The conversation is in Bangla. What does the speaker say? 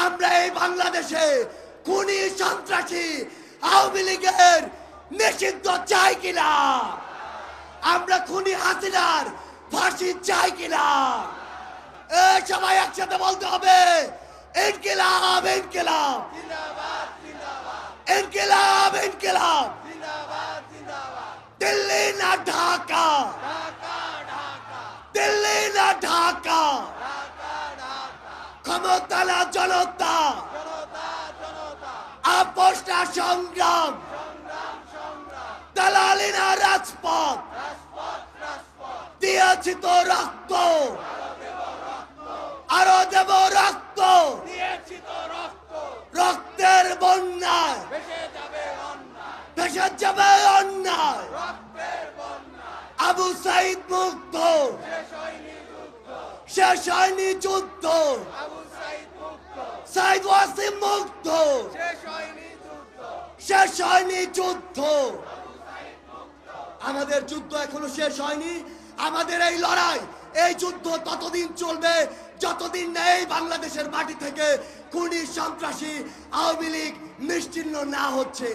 আমরা এই বাংলাদেশে খুনি সন্ত্রাসী আওয়ামী লীগের নিষিদ্ধ চাই কিনা? আমরা খুনি হাসিনার ফাঁসি চাই কিনা? সবাই একসাথে বলতে হবে, ইনকিলাব ইনকিলাব ইনকিলাব ইনকিলাব। দিল্লি না ঢাকা, দিল্লি না ঢাকা, ক্ষমতা না জনতা, আপোষ না সংগ্রাম, দালালি না রাজপথ। দিয়েছি তো রক্ত, আরো দেব রক্ত, রক্তের বন্যায় ভেসে যাবে অন্যায়। আবু সাইদ মুক্ত, শেষ হয়নি যুদ্ধ। সাইদ ওয়াসিম মুক্ত, শেষ হয়নি যুদ্ধ। আমাদের যুদ্ধ এখনো শেষ হয়নি। আমাদের এই লড়াই, এই যুদ্ধ ততদিন চলবে যতদিন না এই বাংলাদেশের মাটি থেকে খুনি সন্ত্রাসী আওয়ামী লীগ নিশ্চিহ্ন না হচ্ছে।